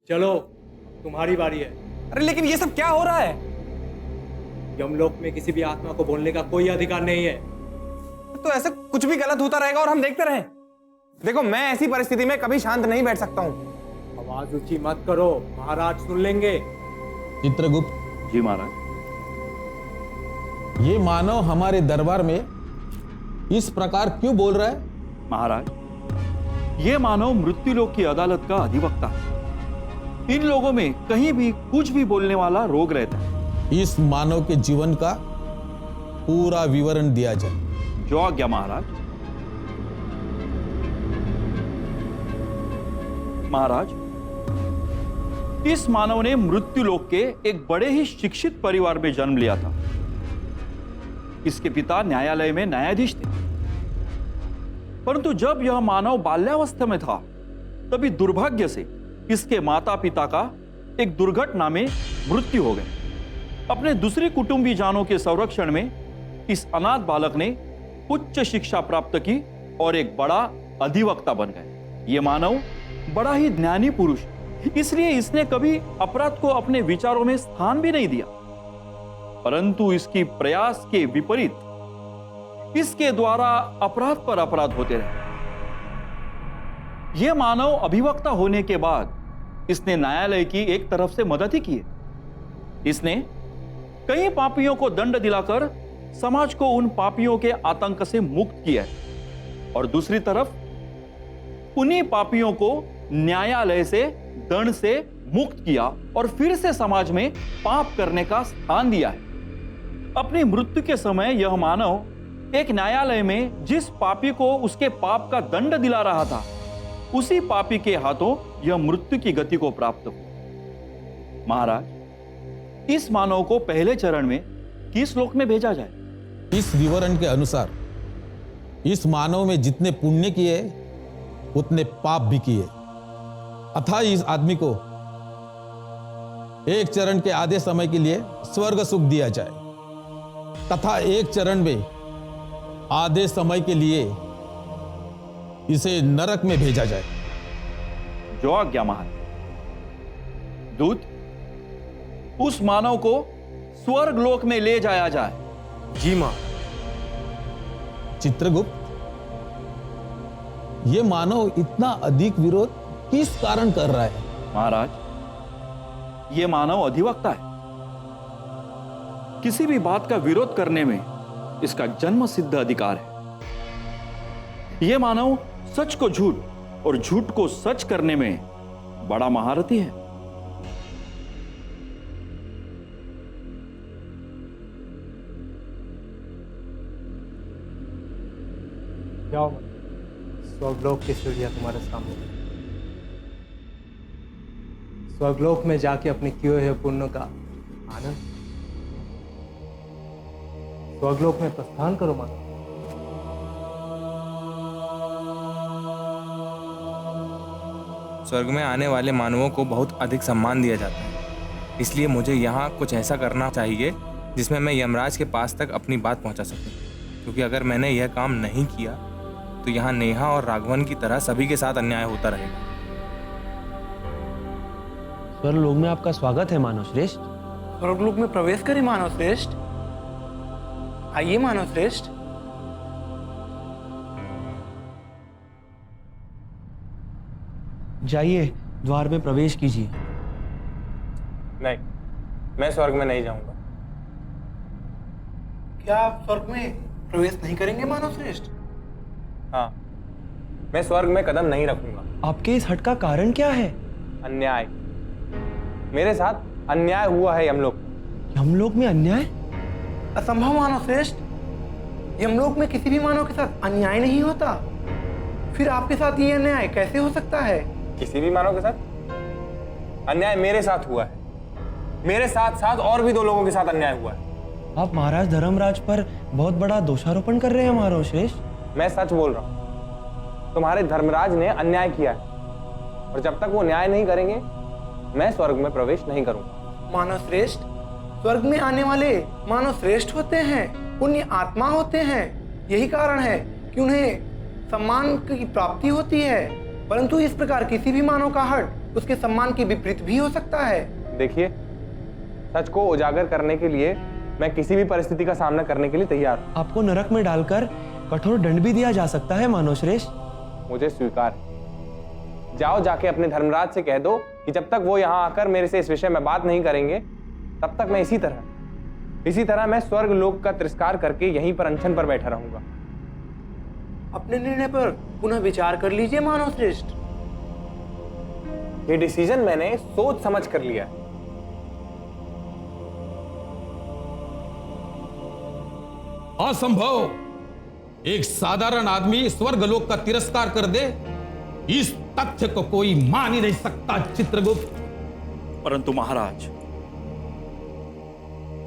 चलो तुम्हारी बारी है। अरे लेकिन ये सब क्या हो रहा है? यमलोक में किसी भी आत्मा को बोलने का कोई अधिकार नहीं है। तो ऐसा कुछ भी गलत होता रहेगा और हम देखते रहें? देखो, मैं ऐसी परिस्थिति में कभी शांत नहीं बैठ सकता हूँ। आवाज ऊंची मत करो, महाराज सुन लेंगे। चित्रगुप्त, जी महाराज। ये मानव हमारे दरबार में इस प्रकार क्यों बोल रहा है? महाराज, ये मानव मृत्युलोक की अदालत का अधिवक्ता है। इन लोगों में कहीं भी कुछ भी बोलने वाला रोग रहता है। इस मानव के जीवन का पूरा विवरण दिया जाए। जो आज्ञा महाराज। महाराज, इस मानव ने मृत्युलोक के एक बड़े ही शिक्षित परिवार में जन्म लिया था। इसके पिता न्यायालय में न्यायाधीश थे। परंतु जब यह मानव बाल्यावस्था में था, तभी दुर्भाग्य से इसके माता पिता का एक दुर्घटना में मृत्यु हो गई। अपने दूसरे कुटुंबी जानों के संरक्षण में इस अनाथ बालक ने उच्च शिक्षा प्राप्त की और एक बड़ा अधिवक्ता बन गए। ये मानव बड़ा ही ज्ञानी पुरुष, इसलिए इसने कभी अपराध को अपने विचारों में स्थान भी नहीं दिया। परंतु इसकी प्रयास के विपरीत इसके द्वारा अपराध पर अपराध होते रहे। यह मानव अभिवक्ता होने के बाद इसने न्यायालय की एक तरफ से मदद ही की है। इसने कई पापियों को दंड दिलाकर समाज को उन पापियों के आतंक से मुक्त किया है और दूसरी तरफ उन्हीं पापियों को न्यायालय से दंड से मुक्त किया और फिर से समाज में पाप करने का स्थान दिया है। अपनी मृत्यु के समय यह मानव एक न्यायालय में जिस पापी को उसके पाप का दंड दिला रहा था, उसी पापी के हाथों यह मृत्यु की गति को प्राप्त हुआ। महाराज, इस मानव को पहले चरण में किस लोक में भेजा जाए? इस विवरण के अनुसार इस मानव में जितने पुण्य किए उतने पाप भी किए, अतः इस आदमी को एक चरण के आधे समय के लिए स्वर्ग सुख दिया जाए तथा एक चरण में आधे समय के लिए इसे नरक में भेजा जाए। जो आज्ञा महाराज। दूत, उस मानव को स्वर्ग लोक में ले जाया जाए। जी मां। चित्रगुप्त, ये मानव इतना अधिक विरोध किस कारण कर रहा है? महाराज, यह मानव अधिवक्ता है। किसी भी बात का विरोध करने में इसका जन्म सिद्ध अधिकार है। यह मानव सच को झूठ और झूठ को सच करने में बड़ा महारथी है। जाओ, स्वर्गलोक की सीढ़ियां तुम्हारे सामने। स्वर्गलोक में जाके अपने किए हुए पुण्य का आनंद, स्वर्गलोक में प्रस्थान करो माता। स्वर्ग में आने वाले मानवों को बहुत अधिक सम्मान दिया जाता है, इसलिए मुझे यहाँ कुछ ऐसा करना चाहिए जिसमें मैं यमराज के पास तक अपनी बात पहुँचा सकूँ, क्योंकि अगर मैंने यह काम नहीं किया तो यहाँ नेहा और राघवन की तरह सभी के साथ अन्याय होता रहेगा। स्वर्गलोक में आपका स्वागत है मानव श्रेष्ठ। स्वर्गलोक में प्रवेश करें मानव श्रेष्ठ। आइए मानव श्रेष्ठ। जाइए, द्वार में प्रवेश कीजिए। नहीं, मैं स्वर्ग में नहीं जाऊंगा। क्या आप स्वर्ग में प्रवेश नहीं करेंगे मानव श्रेष्ठ? हाँ, मैं स्वर्ग में कदम नहीं रखूंगा। आपके इस हट का कारण क्या है? अन्याय, मेरे साथ अन्याय हुआ है यमलोक। यमलोक में अन्याय? असंभव मानव श्रेष्ठ। यमलोक में किसी भी मानव के साथ अन्याय नहीं होता। फिर आपके साथ ये अन्याय कैसे हो सकता है? किसी भी मानव के साथ अन्याय मेरे साथ हुआ है। मेरे साथ साथ और भी 2 लोगों के साथ अन्याय हुआ है। आप महाराज धर्मराज पर बहुत बड़ा दोषारोपण कर रहे हैं मानव श्रेष्ठ। मैं सच बोल रहा हूं। तुम्हारे धर्मराज ने अन्याय किया है और जब तक वो न्याय नहीं करेंगे मैं स्वर्ग में प्रवेश नहीं करूंगा। मानव श्रेष्ठ, स्वर्ग में आने वाले मानव श्रेष्ठ होते हैं, पुण्य आत्मा होते हैं। यही कारण है कि उन्हें सम्मान की प्राप्ति होती है। परंतु इस प्रकार किसी भी मानव का हट उसके सम्मान के विपरीत भी हो सकता है। देखिए, सच को उजागर करने के लिए मैं किसी भी परिस्थिति का सामना करने के लिए तैयार हूं। आपको नरक में डालकर कठोर दंड भी दिया जा सकता है मानव श्रेष्ठ। मुझे स्वीकार है। जाओ, जाके अपने धर्मराज से कह दो कि जब तक वो यहां आकर मेरे से इस विषय में बात नहीं करेंगे, तब तक मैं इसी तरह मैं स्वर्ग लोक का तिरस्कार करके यहीं पर अनशन पर बैठा रहूंगा। अपने निर्णय पर पुनः विचार कर लीजिए मानव श्रेष्ठ। ये डिसीजन मैंने सोच समझ कर लिया है। असंभव। एक साधारण आदमी स्वर्गलोक का तिरस्कार कर दे, इस तथ्य को कोई मान ही नहीं सकता चित्रगुप्त। परंतु महाराज,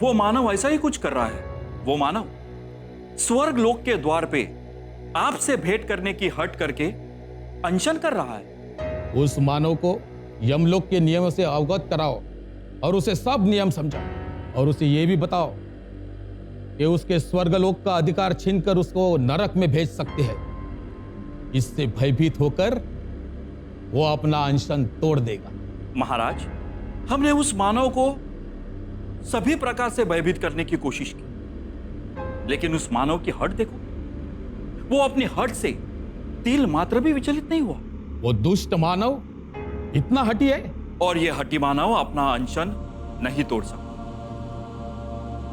वो मानव ऐसा ही कुछ कर रहा है। वो मानव स्वर्ग लोक के द्वार पे आपसे भेंट करने की हट करके अनशन कर रहा है। उस मानव को यमलोक के नियमों से अवगत कराओ और उसे सब नियम समझाओ, और उसे यह भी बताओ कि उसके स्वर्गलोक का अधिकार छीनकर उसको नरक में भेज सकते हैं। इससे भयभीत होकर वो अपना अनशन तोड़ देगा। महाराज, हमने उस मानव को सभी प्रकार से भयभीत करने की कोशिश की, लेकिन उस मानव की हट देखो, वो अपनी हट से तिल मात्र भी विचलित नहीं हुआ। वो दुष्ट मानव इतना हठी है, और ये हटी मानव अपना अनशन नहीं तोड़ सकता।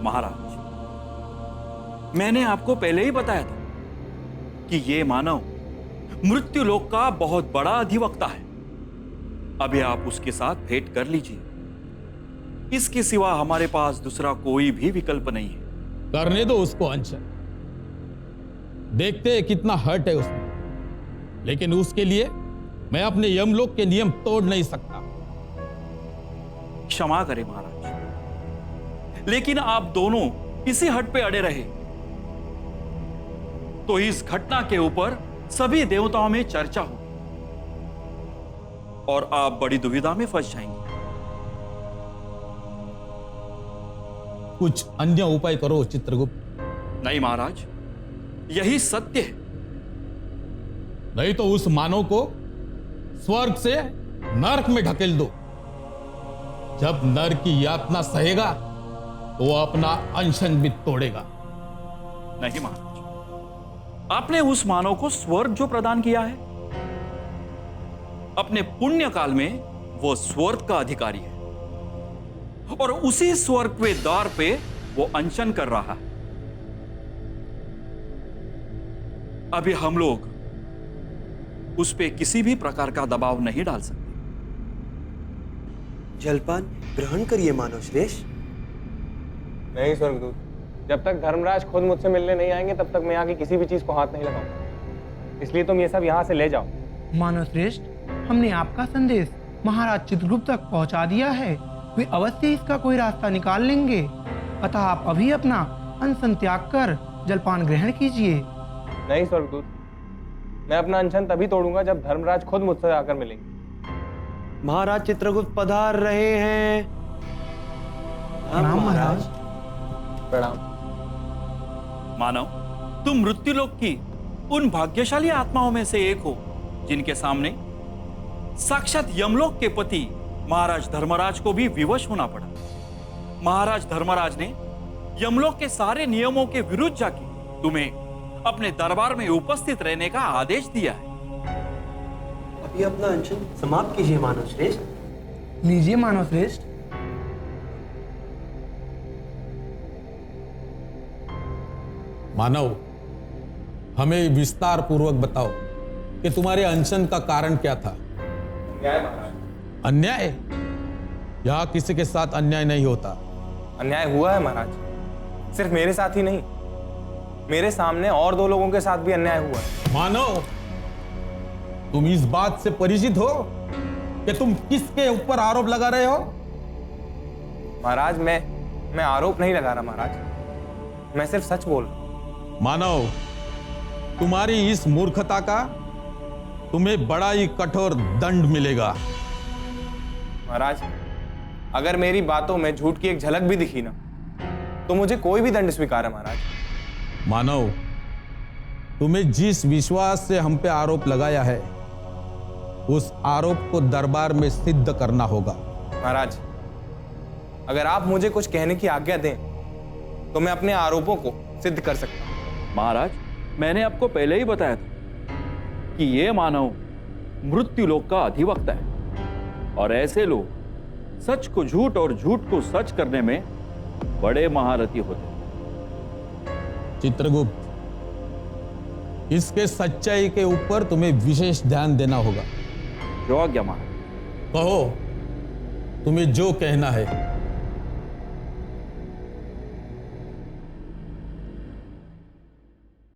महाराज, मैंने आपको पहले ही बताया था कि ये मानव मृत्यु लोक का बहुत बड़ा अधिवक्ता है। अभी आप उसके साथ भेंट कर लीजिए। इसके सिवा हमारे पास दूसरा कोई भी विकल्प नहीं है। करने दो उसको अनशन, देखते हैं कितना हर्ट है उसमें। लेकिन उसके लिए मैं अपने यमलोक के नियम तोड़ नहीं सकता। क्षमा करें महाराज, लेकिन आप दोनों इसी हट पे अड़े रहे तो इस घटना के ऊपर सभी देवताओं में चर्चा हो और आप बड़ी दुविधा में फंस जाएंगे। कुछ अन्य उपाय करो चित्रगुप्त। नहीं महाराज, यही सत्य है। नहीं तो उस मानव को स्वर्ग से नरक में ढकेल दो। जब नरक की यातना सहेगा तो वो अपना अनशन भी तोड़ेगा। नहीं महाराज, आपने उस मानव को स्वर्ग जो प्रदान किया है, अपने पुण्य काल में वो स्वर्ग का अधिकारी है और उसी स्वर्ग के द्वार पे वो अनशन कर रहा है। अभी हम लोग उस पे किसी भी प्रकार का दबाव नहीं डाल सकते। जलपान ग्रहण करिए मानव श्रेष्ठ। नहीं स्वर्गदूत, जब तक धर्मराज खुद मुझसे मिलने नहीं आएंगे तब तक मैं यहाँ की किसी भी चीज को हाथ नहीं लगाऊंगा। इसलिए तुम ये सब यहाँ से ले जाओ। मानव श्रेष्ठ, हमने आपका संदेश महाराज चित्रगुप्त तक पहुंचा दिया है। वे अवश्य इसका कोई रास्ता निकाल लेंगे। अतः आप अभी अपना अनशन त्याग कर जलपान ग्रहण कीजिए। नहीं स्वर्गदूत, मैं अपना अनशन तभी तोड़ूंगा जब धर्मराज खुद मुझसे आकर मिलेंगे। महाराज चित्रगुप्त पधार रहे हैं। प्रणाम महाराज। प्रणाम। मानव, तुम मृत्युलोक की उन भाग्यशाली आत्माओं में से एक हो जिनके सामने साक्षात यमलोक के पति महाराज धर्मराज को भी विवश होना पड़ा। महाराज धर्मराज ने यमलोक के सारे नियमों के विरुद्ध जाके तुम्हें अपने दरबार में उपस्थित रहने का आदेश दिया है। अभी अपना अनशन समाप्त कीजिए मानव श्रेष्ठ। लीजिए मानव श्रेष्ठ। मानव, हमें विस्तार पूर्वक बताओ कि तुम्हारे अनशन का कारण क्या था। अन्याय महाराज। अन्याय? यहां किसी के साथ अन्याय नहीं होता। अन्याय हुआ है महाराज, सिर्फ मेरे साथ ही नहीं, मेरे सामने और 2 लोगों के साथ भी अन्याय हुआ है। मानव, तुम इस बात से परिचित हो कि तुम किसके ऊपर आरोप लगा रहे हो? महाराज, मैं आरोप नहीं लगा रहा महाराज, मैं सिर्फ सच बोल रहा हूं। मानव, तुम्हारी इस मूर्खता का तुम्हें बड़ा ही कठोर दंड मिलेगा। महाराज, अगर मेरी बातों में झूठ की एक झलक भी दिखी ना तो मुझे कोई भी दंड स्वीकार है महाराज। मानव, तुम्हें जिस विश्वास से हम पे आरोप लगाया है उस आरोप को दरबार में सिद्ध करना होगा। महाराज, अगर आप मुझे कुछ कहने की आज्ञा दें तो मैं अपने आरोपों को सिद्ध कर सकता हूं। महाराज, मैंने आपको पहले ही बताया था कि ये मानव मृत्यु लोक का अधिवक्ता है और ऐसे लोग सच को झूठ और झूठ को सच करने में बड़े महारथी होते हैं। चित्रगुप्त, इसके सच्चाई के ऊपर तुम्हें विशेष ध्यान देना होगा। जो आज्ञा महाराज। कहो, तुम्हें जो कहना है।